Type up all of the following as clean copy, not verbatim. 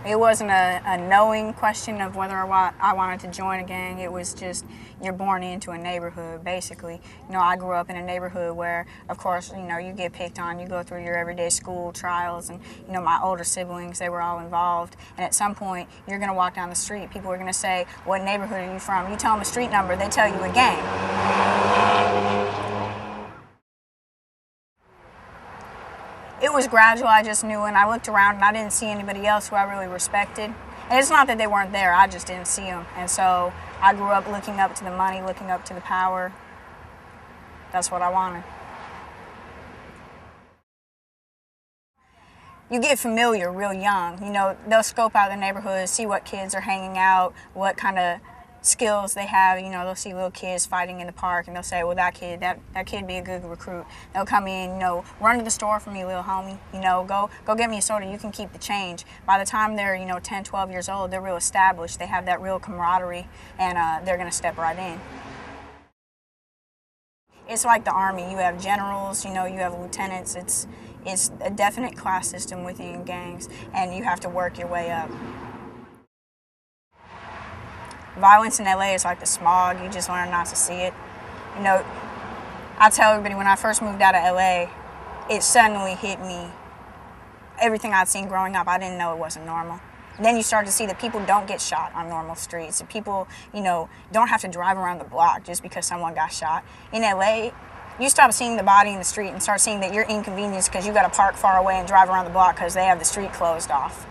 It wasn't a knowing question of whether or not I wanted to join a gang. It was just, you're born into a neighborhood, basically. You know, I grew up in a neighborhood where, of course, you know, you get picked on, you go through your everyday school trials, and, you know, my older siblings, they were all involved. And at some point, you're going to walk down the street. People are going to say, what neighborhood are you from? You tell them a street number, they tell you a gang. It was gradual. I just knew, and I looked around and I didn't see anybody else who I really respected. And it's not that they weren't there, I just didn't see them. And so I grew up looking up to the money, looking up to the power. That's what I wanted. You get familiar real young. You know, they'll scope out the neighborhood, see what kids are hanging out, what kind of skills they have. You know, they'll see little kids fighting in the park and they'll say, well, that kid be a good recruit. They'll come in, you know, run to the store for me, little homie. You know, go get me a soda, you can keep the change. By the time they're, you know, 10, 12 years old, they're real established. They have that real camaraderie, and they're going to step right in. It's like the Army. You have generals, you know, you have lieutenants. It's a definite class system within gangs, and you have to work your way up. Violence in LA is like the smog. You just learn not to see it. You know, I tell everybody, when I first moved out of LA, it suddenly hit me. Everything I'd seen growing up, I didn't know it wasn't normal. And then you start to see that people don't get shot on normal streets. And people, you know, don't have to drive around the block just because someone got shot. In LA, you stop seeing the body in the street and start seeing that you're inconvenienced because you got to park far away and drive around the block because they have the street closed off.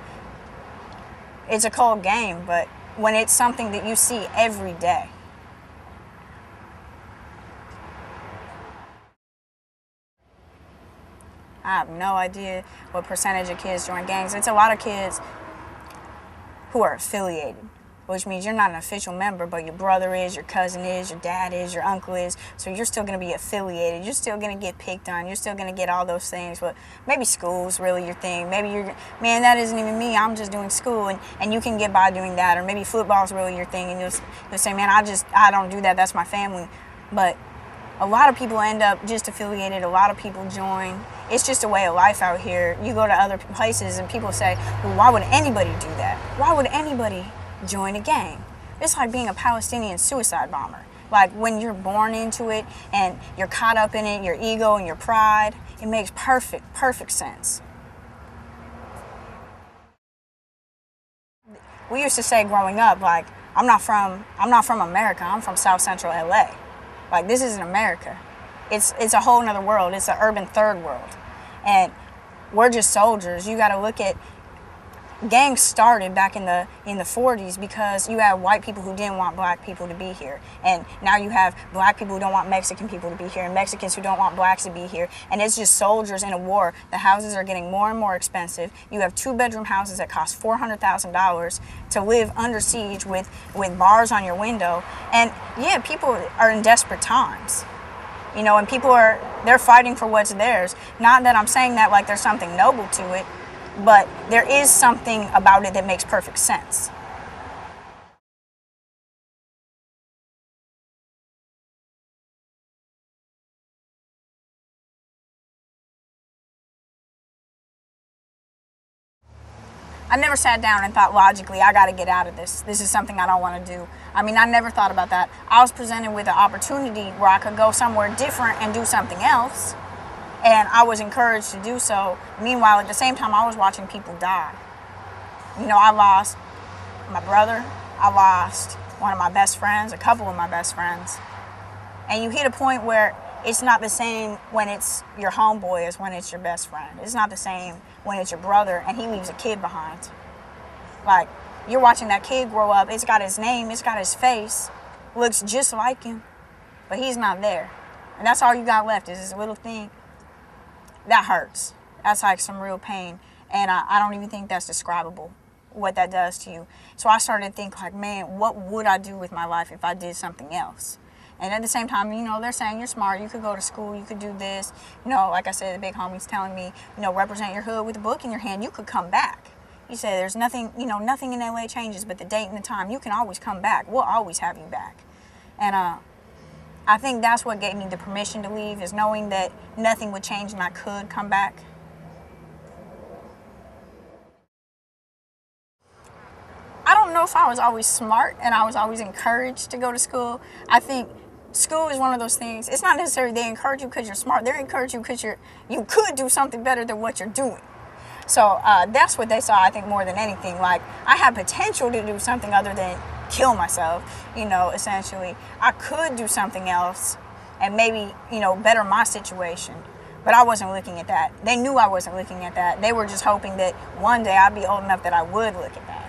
It's a cold game, but when it's something that you see every day. I have no idea what percentage of kids join gangs. It's a lot of kids who are affiliated, which means you're not an official member, but your brother is, your cousin is, your dad is, your uncle is, so you're still going to be affiliated. You're still going to get picked on. You're still going to get all those things, but maybe school's really your thing. Maybe you're, man, that isn't even me. I'm just doing school, and you can get by doing that. Or maybe football's really your thing, and you'll say, man, I don't do that. That's my family. But a lot of people end up just affiliated. A lot of people join. It's just a way of life out here. You go to other places, and people say, well, why would anybody do that? Why would anybody join a gang? It's like being a Palestinian suicide bomber. Like when you're born into it and you're caught up in it, your ego and your pride, it makes perfect sense. We used to say growing up, like, I'm not from America, I'm from South Central LA. Like, this isn't America. It's a whole nother world. It's an urban third world. And we're just soldiers. You gotta look at, gangs started back in the 40s because you had white people who didn't want black people to be here. And now you have black people who don't want Mexican people to be here, and Mexicans who don't want blacks to be here. And it's just soldiers in a war. The houses are getting more and more expensive. You have 2-bedroom houses that cost $400,000 to live under siege with bars on your window. And yeah, people are in desperate times. You know, and they're fighting for what's theirs. Not that I'm saying that like there's something noble to it, but there is something about it that makes perfect sense. I never sat down and thought logically, I got to get out of this. This is something I don't want to do. I mean, I never thought about that. I was presented with an opportunity where I could go somewhere different and do something else. And I was encouraged to do so. Meanwhile, at the same time, I was watching people die. You know, I lost my brother. I lost one of my best friends, a couple of my best friends. And you hit a point where it's not the same when it's your homeboy as when it's your best friend. It's not the same when it's your brother and he leaves a kid behind. Like, you're watching that kid grow up. It's got his name. It's got his face. Looks just like him. But he's not there. And that's all you got left is this little thing. That hurts. That's like some real pain. And I don't even think that's describable, what that does to you. So I started to think like, man, what would I do with my life if I did something else? And at the same time, you know, they're saying you're smart, you could go to school, you could do this. You know, like I said, the big homie's telling me, you know, represent your hood with a book in your hand, you could come back. He said there's nothing, you know, nothing in LA changes but the date and the time. You can always come back. We'll always have you back. And I think that's what gave me the permission to leave, is knowing that nothing would change and I could come back. know if I was always smart and I was always encouraged to go to school. I think school is one of those things. It's not necessarily they encourage you because you're smart. They encourage you because you could do something better than what you're doing. So that's what they saw, I think, more than anything. Like, I had potential to do something other than kill myself, essentially. I could do something else and maybe, better my situation. But I wasn't looking at that. They knew I wasn't looking at that. They were just hoping that one day I'd be old enough that I would look at that.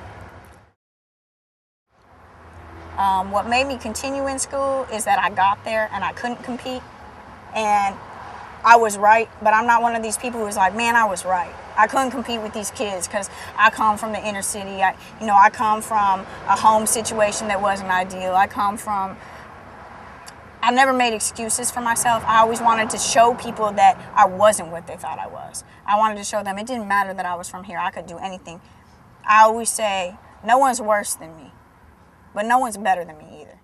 What made me continue in school is that I got there and I couldn't compete. And I was right, but I'm not one of these people who's like, man, I was right. I couldn't compete with these kids because I come from the inner city. I come from a home situation that wasn't ideal. I never made excuses for myself. I always wanted to show people that I wasn't what they thought I was. I wanted to show them it didn't matter that I was from here. I could do anything. I always say, no one's worse than me, but no one's better than me either.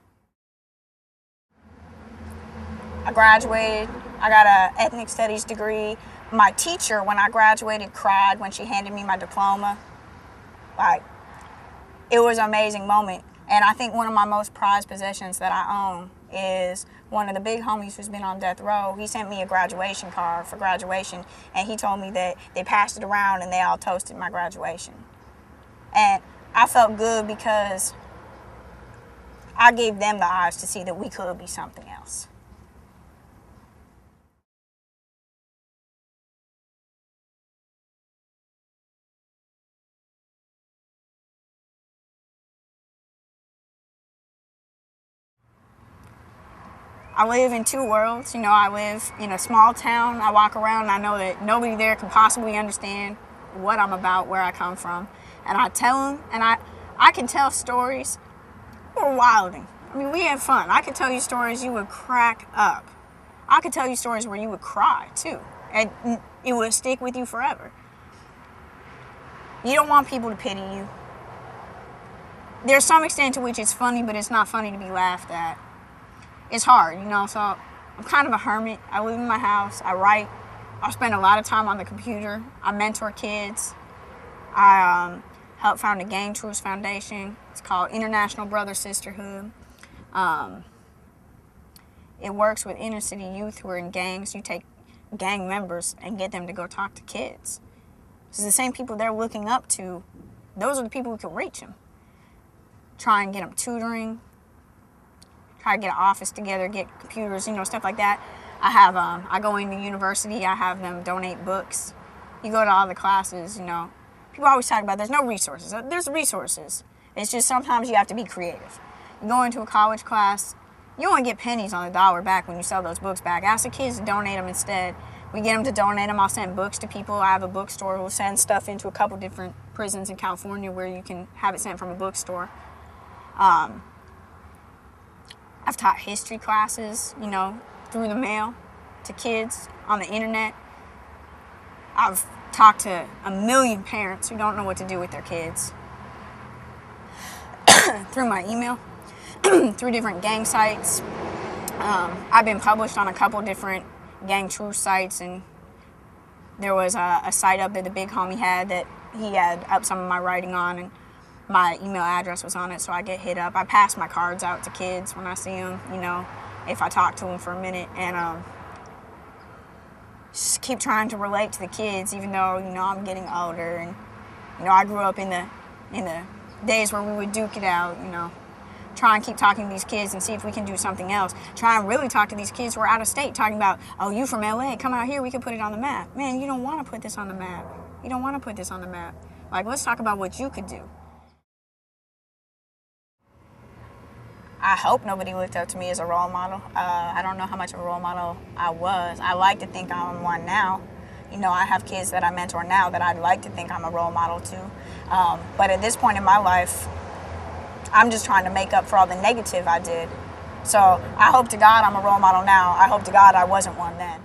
I graduated. I got an ethnic studies degree. My teacher, when I graduated, cried when she handed me my diploma. Like, it was an amazing moment. And I think one of my most prized possessions that I own is one of the big homies who's been on death row. He sent me a graduation card for graduation, and he told me that they passed it around and they all toasted my graduation. And I felt good because I gave them the eyes to see that we could be something else. I live in two worlds. I live in a small town. I walk around and I know that nobody there can possibly understand what I'm about, where I come from. And I tell them, and I can tell stories. We're wilding. I mean, we have fun. I could tell you stories you would crack up. I could tell you stories where you would cry, too. And it would stick with you forever. You don't want people to pity you. There's some extent to which it's funny, but it's not funny to be laughed at. It's hard, so I'm kind of a hermit. I live in my house. I write. I spend a lot of time on the computer. I mentor kids. I helped found a Gang Truce Foundation. It's called International Brother Sisterhood. It works with inner city youth who are in gangs. You take gang members and get them to go talk to kids. It's the same people they're looking up to. Those are the people who can reach them. Try and get them tutoring. Try to get an office together, get computers, stuff like that. I go into university, I have them donate books. You go to all the classes, People always talk about there's no resources. There's resources. It's just sometimes you have to be creative. You go into a college class, you only get pennies on the dollar back when you sell those books back. Ask the kids to donate them instead. We get them to donate them. I'll send books to people. I have a bookstore who'll send stuff into a couple different prisons in California where you can have it sent from a bookstore. I've taught history classes, through the mail to kids on the internet. I've talked to a million parents who don't know what to do with their kids through my email, through different gang sites. I've been published on a couple different Gang Truce sites, and there was a site up that the big homie had that he had up some of my writing on, and my email address was on it, so I get hit up. I pass my cards out to kids when I see them, if I talk to them for a minute, and just keep trying to relate to the kids, even though, I'm getting older, and, I grew up in the days where we would duke it out, Try and keep talking to these kids and see if we can do something else. Try and really talk to these kids who are out of state, talking about, oh, you from LA, come out here, we can put it on the map. Man, you don't want to put this on the map. You don't want to put this on the map. Like, let's talk about what you could do. I hope nobody looked up to me as a role model. I don't know how much of a role model I was. I like to think I'm one now. I have kids that I mentor now that I'd like to think I'm a role model to. But at this point in my life, I'm just trying to make up for all the negative I did. So I hope to God I'm a role model now. I hope to God I wasn't one then.